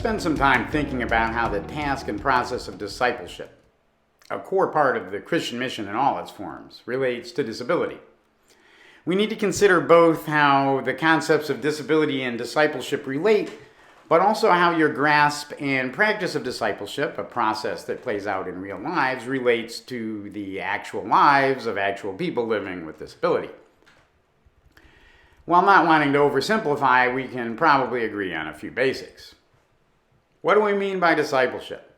spend some time thinking about how the task and process of discipleship, a core part of the Christian mission in all its forms, relates to disability. We need to consider both how the concepts of disability and discipleship relate, but also how your grasp and practice of discipleship, a process that plays out in real lives, relates to the actual lives of actual people living with disability. While not wanting to oversimplify, we can probably agree on a few basics. What do we mean by discipleship?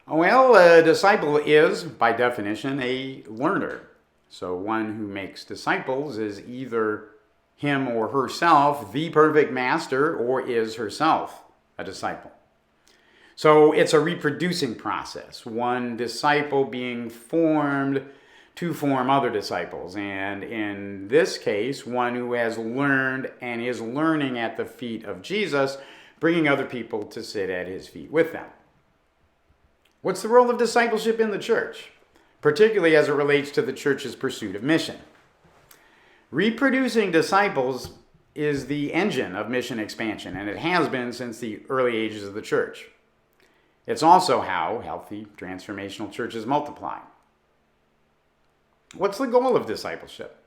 Well, a disciple is, by definition, a learner. So one who makes disciples is either him or herself the perfect master, or is herself a disciple. So it's a reproducing process, one disciple being formed to form other disciples. And in this case, one who has learned and is learning at the feet of Jesus, bringing other people to sit at his feet with them. What's the role of discipleship in the church, particularly as it relates to the church's pursuit of mission? Reproducing disciples is the engine of mission expansion, and it has been since the early ages of the church. It's also how healthy, transformational churches multiply. What's the goal of discipleship?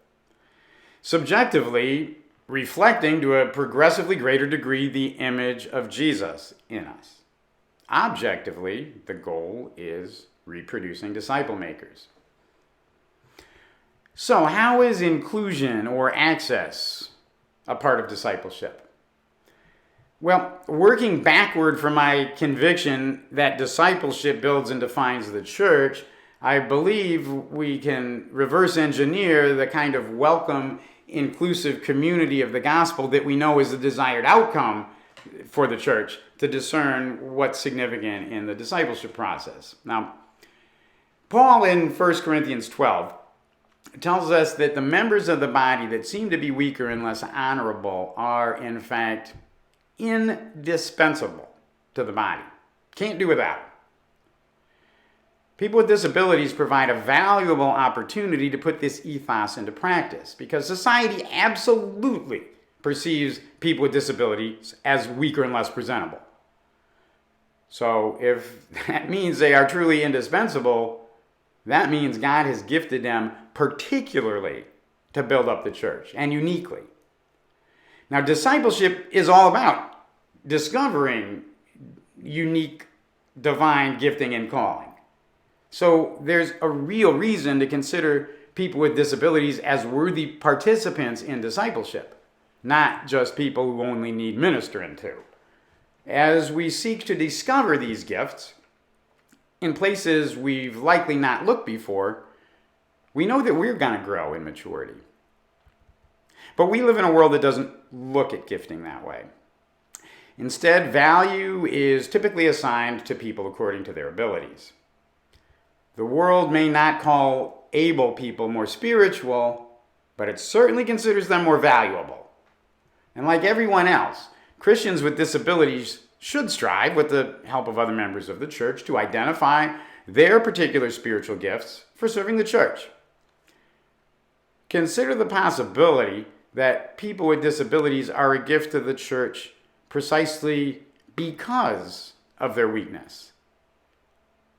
Subjectively, reflecting to a progressively greater degree the image of Jesus in us. Objectively, the goal is reproducing disciple makers. So, how is inclusion or access a part of discipleship? Well, working backward from my conviction that discipleship builds and defines the church, I believe we can reverse engineer the kind of welcome, inclusive community of the gospel that we know is the desired outcome for the church to discern what's significant in the discipleship process. Now, Paul in 1 Corinthians 12 tells us that the members of the body that seem to be weaker and less honorable are, in fact, indispensable to the body. Can't do without. People with disabilities provide a valuable opportunity to put this ethos into practice because society absolutely perceives people with disabilities as weaker and less presentable. So if that means they are truly indispensable, that means God has gifted them particularly to build up the church, and uniquely. Now, discipleship is all about discovering unique divine gifting and calling. So there's a real reason to consider people with disabilities as worthy participants in discipleship, not just people who only need ministering to. As we seek to discover these gifts in places we've likely not looked before, we know that we're going to grow in maturity. But we live in a world that doesn't look at gifting that way. Instead, value is typically assigned to people according to their abilities. The world may not call able people more spiritual, but it certainly considers them more valuable. And like everyone else, Christians with disabilities should strive, with the help of other members of the church, to identify their particular spiritual gifts for serving the church. Consider the possibility that people with disabilities are a gift to the church precisely because of their weakness.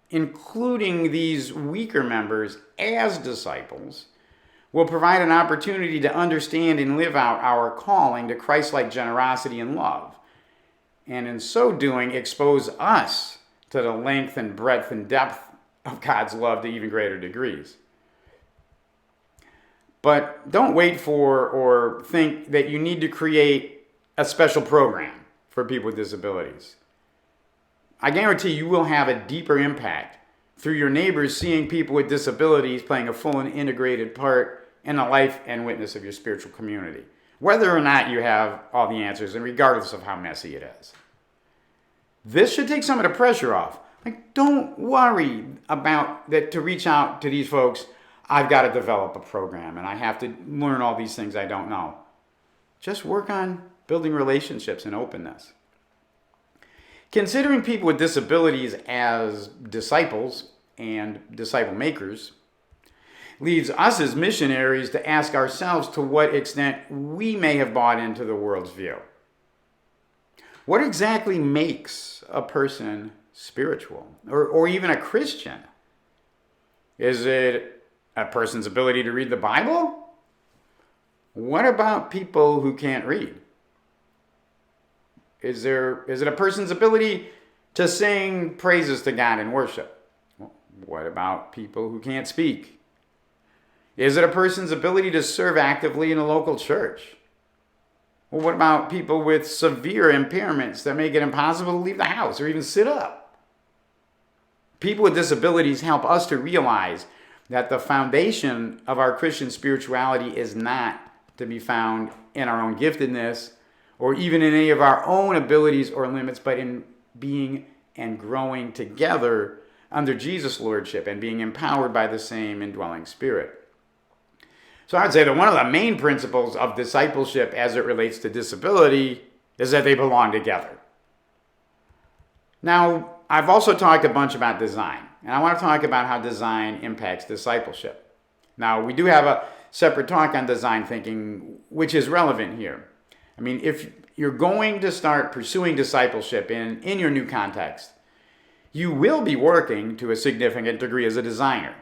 Including these weaker members as disciples will provide an opportunity to understand and live out our calling to Christ-like generosity and love, and in so doing expose us to the length and breadth and depth of God's love to even greater degrees. But don't wait for or think that you need to create a special program for people with disabilities. I guarantee you will have a deeper impact through your neighbors seeing people with disabilities playing a full and integrated part in the life and witness of your spiritual community, whether or not you have all the answers and regardless of how messy it is. This should take some of the pressure off. Like, don't worry about that to reach out to these folks. I've got to develop a program and I have to learn all these things I don't know. Just work on building relationships and openness. Considering people with disabilities as disciples and disciple makers leads us as missionaries to ask ourselves to what extent we may have bought into the world's view. What exactly makes a person spiritual or even a Christian? Is it a person's ability to read the Bible? What about people who can't read? Is it a person's ability to sing praises to God in worship? Well, what about people who can't speak? Is it a person's ability to serve actively in a local church? Well, what about people with severe impairments that make it impossible to leave the house or even sit up? People with disabilities help us to realize that the foundation of our Christian spirituality is not to be found in our own giftedness or even in any of our own abilities or limits, but in being and growing together under Jesus' lordship and being empowered by the same indwelling Spirit. So I would say that one of the main principles of discipleship as it relates to disability is that they belong together. Now, I've also talked a bunch about design, and I want to talk about how design impacts discipleship. Now, we do have a separate talk on design thinking, which is relevant here. I mean, if you're going to start pursuing discipleship in your new context, you will be working to a significant degree as a designer.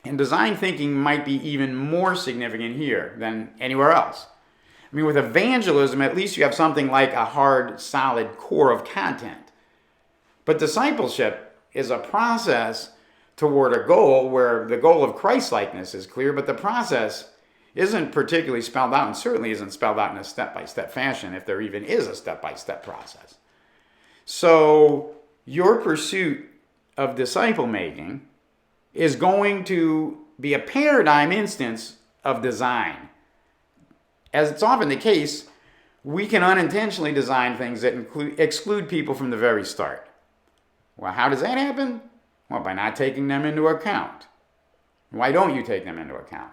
And design thinking might be even more significant here than anywhere else. I mean, with evangelism, at least you have something like a hard, solid core of content. But discipleship is a process toward a goal where the goal of Christ-likeness is clear, but the process isn't particularly spelled out and certainly isn't spelled out in a step-by-step fashion, if there even is a step-by-step process. So your pursuit of disciple-making is going to be a paradigm instance of design. As it's often the case, we can unintentionally design things that exclude people from the very start. Well, how does that happen? Well, by not taking them into account. Why don't you take them into account?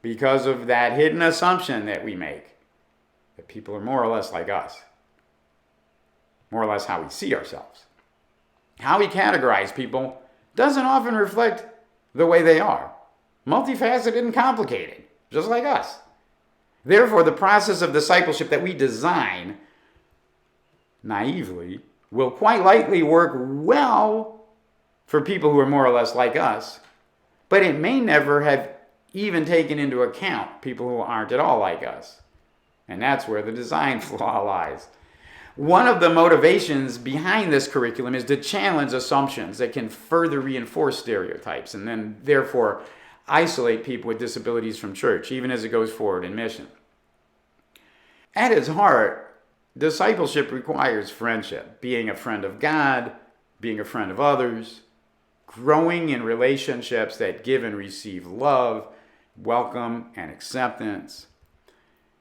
Because of that hidden assumption that we make, that people are more or less like us. More or less how we see ourselves. How we categorize people doesn't often reflect the way they are. Multifaceted and complicated, just like us. Therefore, the process of discipleship that we design naively will quite likely work well for people who are more or less like us, but it may never have even taken into account people who aren't at all like us. And that's where the design flaw lies. One of the motivations behind this curriculum is to challenge assumptions that can further reinforce stereotypes and then therefore isolate people with disabilities from church, even as it goes forward in mission. At its heart, discipleship requires friendship, being a friend of God, being a friend of others, growing in relationships that give and receive love, welcome, and acceptance.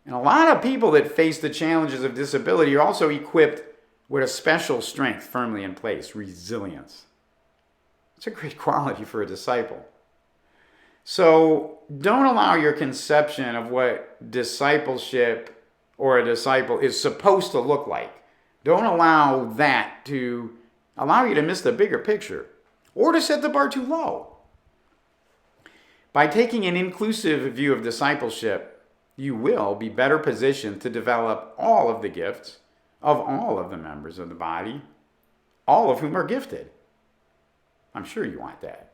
And a lot of people that face the challenges of disability are also equipped with a special strength firmly in place, resilience. It's a great quality for a disciple. So don't allow your conception of what discipleship or a disciple is supposed to look like. Don't allow that to allow you to miss the bigger picture or to set the bar too low. By taking an inclusive view of discipleship, you will be better positioned to develop all of the gifts of all of the members of the body, all of whom are gifted. I'm sure you want that.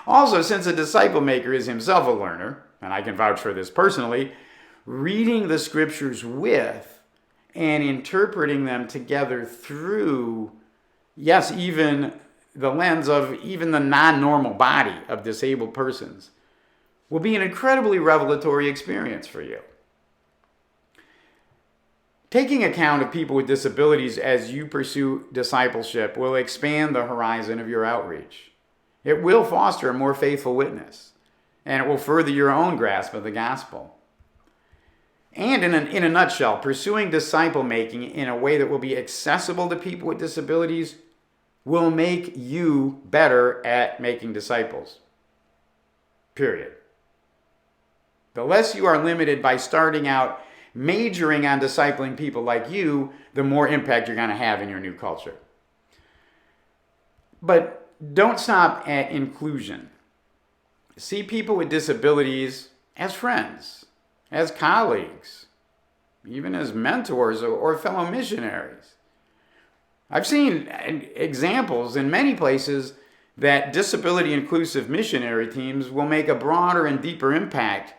Also, since a disciple maker is himself a learner, and I can vouch for this personally, reading the scriptures with and interpreting them together through, yes, even the lens of even the non-normal body of disabled persons will be an incredibly revelatory experience for you. Taking account of people with disabilities as you pursue discipleship will expand the horizon of your outreach. It will foster a more faithful witness, and it will further your own grasp of the gospel. And in a nutshell, pursuing disciple making in a way that will be accessible to people with disabilities will make you better at making disciples. Period. The less you are limited by starting out majoring on discipling people like you, the more impact you're going to have in your new culture. But don't stop at inclusion. See people with disabilities as friends, as colleagues, even as mentors or fellow missionaries. I've seen examples in many places that disability inclusive missionary teams will make a broader and deeper impact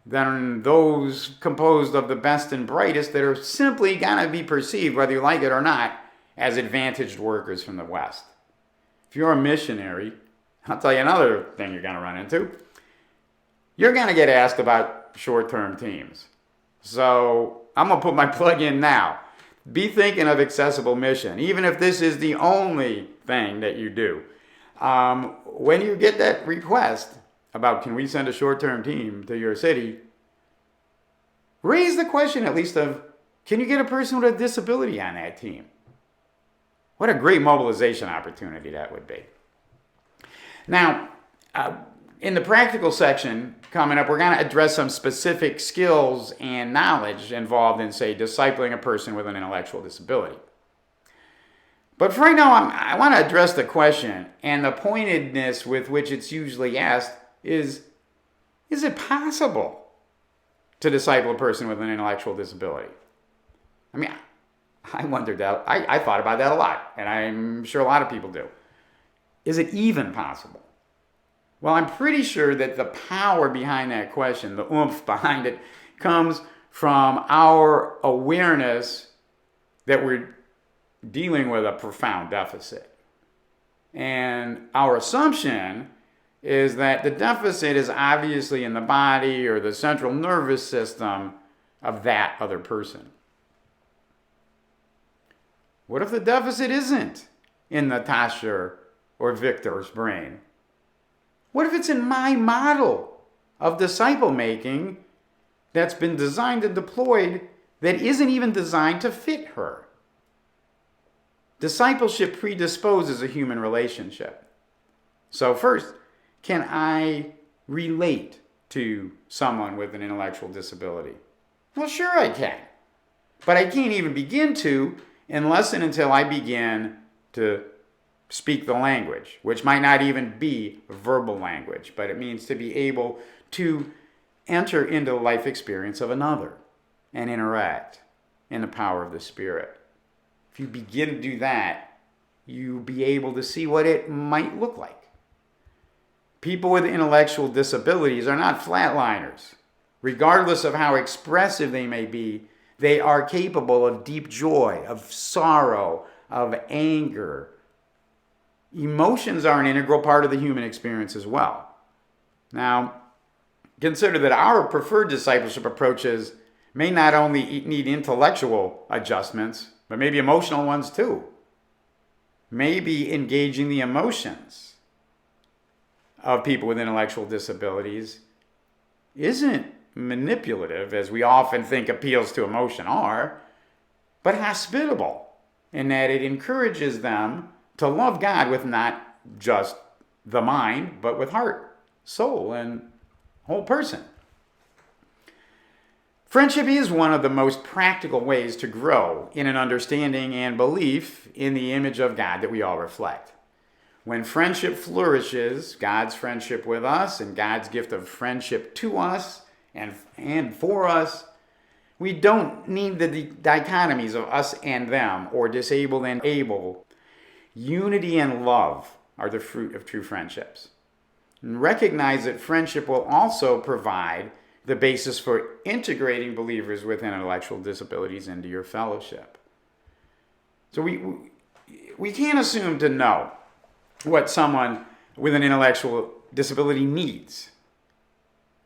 than those composed of the best and brightest that are simply going to be perceived, whether you like it or not, as advantaged workers from the West. If you're a missionary, I'll tell you another thing you're going to run into. You're going to get asked about short-term teams. So I'm going to put my plug in now. Be thinking of accessible mission, even if this is the only thing that you do. When you get that request about can we send a short-term team to your city, raise the question at least of can you get a person with a disability on that team? What a great mobilization opportunity that would be. Now, in the practical section coming up, we're going to address some specific skills and knowledge involved in, say, discipling a person with an intellectual disability. But for right now, I want to address the question, and the pointedness with which it's usually asked is it possible to disciple a person with an intellectual disability? I mean, I wondered that. I thought about that a lot, and I'm sure a lot of people do. Is it even possible? Well, I'm pretty sure that the power behind that question, the oomph behind it, comes from our awareness that we're dealing with a profound deficit. And our assumption is that the deficit is obviously in the body or the central nervous system of that other person. What if the deficit isn't in Natasha or Victor's brain? What if it's in my model of disciple making that's been designed and deployed that isn't even designed to fit her? Discipleship predisposes a human relationship. So first, can I relate to someone with an intellectual disability? Well, sure I can. But I can't even begin to unless and until I begin to speak the language, which might not even be verbal language, but it means to be able to enter into the life experience of another and interact in the power of the Spirit. If you begin to do that, you'll be able to see what it might look like. People with intellectual disabilities are not flatliners. Regardless of how expressive they may be, they are capable of deep joy, of sorrow, of anger. Emotions are an integral part of the human experience as well. Now, consider that our preferred discipleship approaches may not only need intellectual adjustments, but maybe emotional ones too. Maybe engaging the emotions of people with intellectual disabilities isn't manipulative, as we often think appeals to emotion are, but hospitable in that it encourages them to love God with not just the mind, but with heart, soul, and whole person. Friendship is one of the most practical ways to grow in an understanding and belief in the image of God that we all reflect. When friendship flourishes, God's friendship with us and God's gift of friendship to us and for us, we don't need the dichotomies of us and them or disabled and able. Unity and love are the fruit of true friendships. And recognize that friendship will also provide the basis for integrating believers with intellectual disabilities into your fellowship. So we can't assume to know what someone with an intellectual disability needs.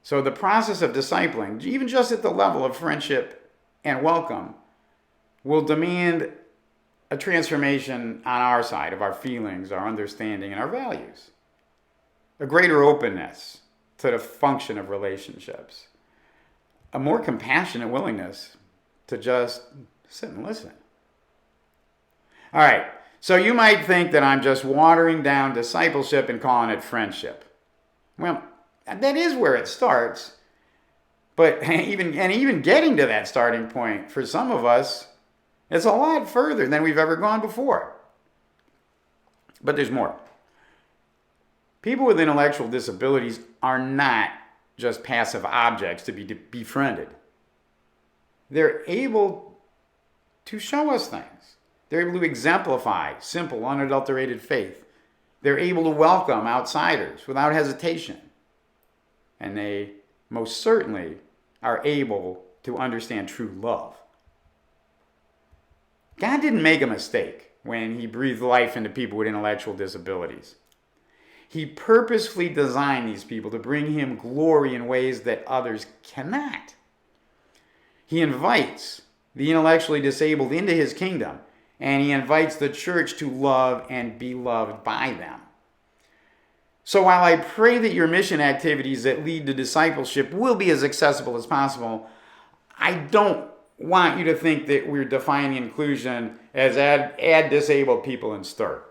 So the process of discipling, even just at the level of friendship and welcome, will demand a transformation on our side of our feelings, our understanding, and our values. A greater openness to the function of relationships. A more compassionate willingness to just sit and listen. All right, so you might think that I'm just watering down discipleship and calling it friendship. Well, that is where it starts. But even getting to that starting point, for some of us, it's a lot further than we've ever gone before. But there's more. People with intellectual disabilities are not just passive objects to be befriended. they're able to show us things. They're able to exemplify simple, unadulterated faith. They're able to welcome outsiders without hesitation. And they most certainly are able to understand true love. God didn't make a mistake when he breathed life into people with intellectual disabilities. He purposefully designed these people to bring him glory in ways that others cannot. He invites the intellectually disabled into his kingdom, and he invites the church to love and be loved by them. So while I pray that your mission activities that lead to discipleship will be as accessible as possible, I don't want you to think that we're defining inclusion as add disabled people and stir.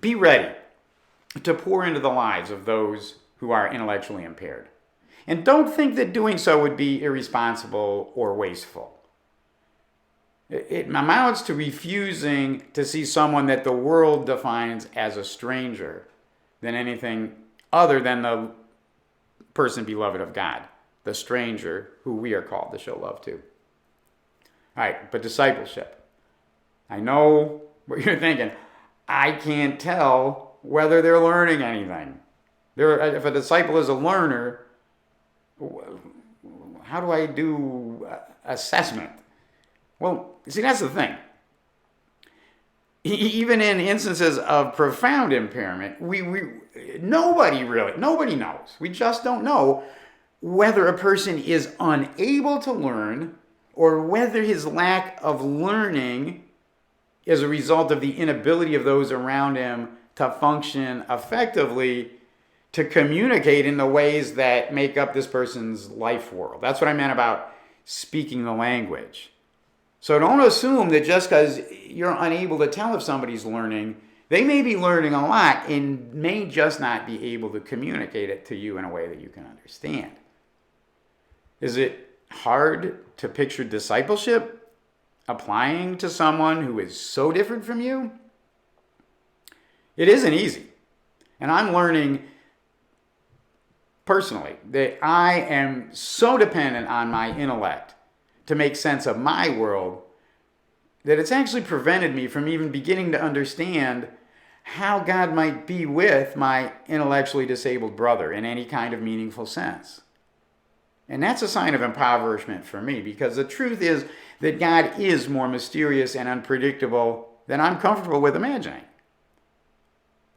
Be ready to pour into the lives of those who are intellectually impaired. And don't think that doing so would be irresponsible or wasteful. It amounts to refusing to see someone that the world defines as a stranger than anything other than the person beloved of God, the stranger who we are called to show love to. All right, but discipleship. I know what you're thinking. I can't tell whether they're learning anything. If a disciple is a learner, how do I do assessment? Well, see, that's the thing. Even in instances of profound impairment, nobody knows. We just don't know whether a person is unable to learn or whether his lack of learning is a result of the inability of those around him to function effectively, to communicate in the ways that make up this person's life world. That's what I meant about speaking the language. So don't assume that just because you're unable to tell if somebody's learning, they may be learning a lot and may just not be able to communicate it to you in a way that you can understand. Is it hard to picture discipleship applying to someone who is so different from you? It isn't easy. And I'm learning personally that I am so dependent on my intellect to make sense of my world that it's actually prevented me from even beginning to understand how God might be with my intellectually disabled brother in any kind of meaningful sense. And that's a sign of impoverishment for me, because the truth is that God is more mysterious and unpredictable than I'm comfortable with imagining.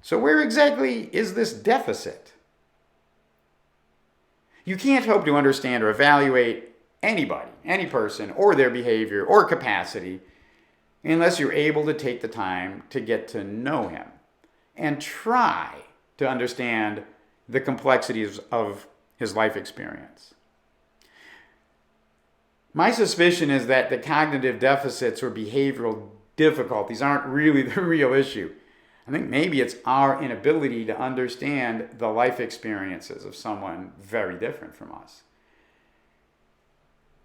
So where exactly is this deficit? You can't hope to understand or evaluate anybody, any person, or their behavior or capacity unless you're able to take the time to get to know him and try to understand the complexities of his life experience. My suspicion is that the cognitive deficits or behavioral difficulties aren't really the real issue. I think maybe it's our inability to understand the life experiences of someone very different from us.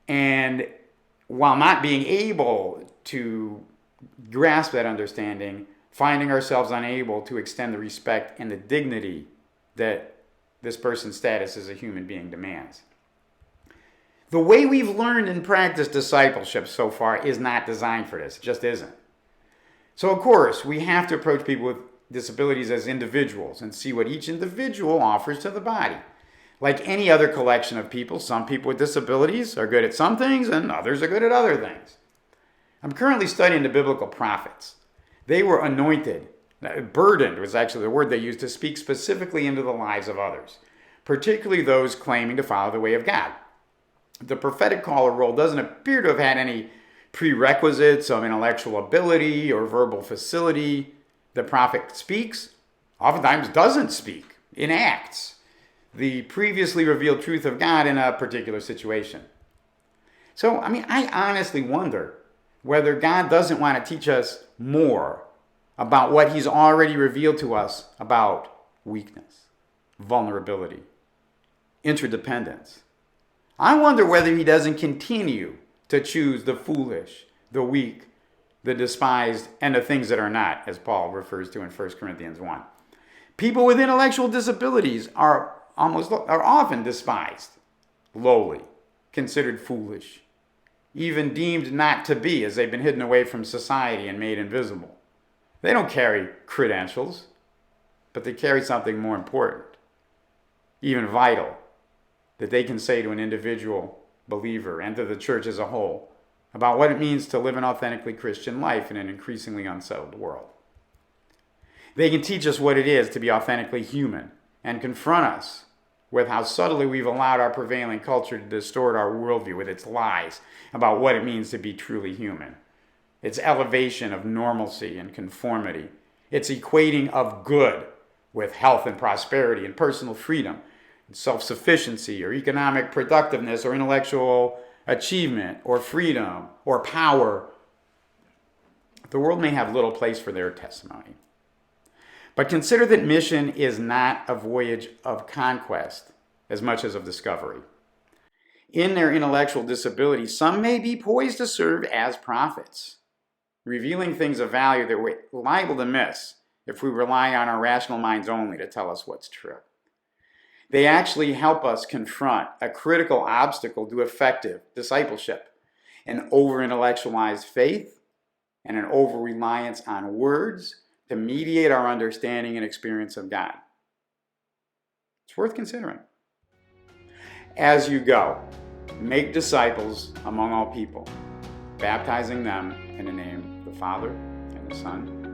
And while not being able to grasp that understanding, finding ourselves unable to extend the respect and the dignity that this person's status as a human being demands. The way we've learned and practiced discipleship so far is not designed for this. It just isn't. So, of course, we have to approach people with disabilities as individuals and see what each individual offers to the body. Like any other collection of people, some people with disabilities are good at some things and others are good at other things. I'm currently studying the biblical prophets. They were anointed. Burdened was actually the word they used to speak specifically into the lives of others, particularly those claiming to follow the way of God. The prophetic call or role doesn't appear to have had any prerequisites of intellectual ability or verbal facility. The prophet speaks, oftentimes doesn't speak, enacts the previously revealed truth of God in a particular situation. So, I honestly wonder whether God doesn't want to teach us more about what he's already revealed to us about weakness, vulnerability, interdependence. I wonder whether he doesn't continue to choose the foolish, the weak, the despised, and the things that are not, as Paul refers to in 1 Corinthians 1. People with intellectual disabilities are often despised, lowly, considered foolish, even deemed not to be, as they've been hidden away from society and made invisible. They don't carry credentials, but they carry something more important, even vital, that they can say to an individual believer and to the church as a whole about what it means to live an authentically Christian life in an increasingly unsettled world. They can teach us what it is to be authentically human and confront us with how subtly we've allowed our prevailing culture to distort our worldview with its lies about what it means to be truly human, its elevation of normalcy and conformity, its equating of good with health and prosperity and personal freedom, and self-sufficiency or economic productiveness or intellectual achievement or freedom or power. The world may have little place for their testimony. But consider that mission is not a voyage of conquest as much as of discovery. In their intellectual disability, some may be poised to serve as prophets, revealing things of value that we're liable to miss if we rely on our rational minds only to tell us what's true. They actually help us confront a critical obstacle to effective discipleship, an over-intellectualized faith and an over-reliance on words to mediate our understanding and experience of God. It's worth considering. As you go, make disciples among all people, baptizing them in the name of the Father and the Son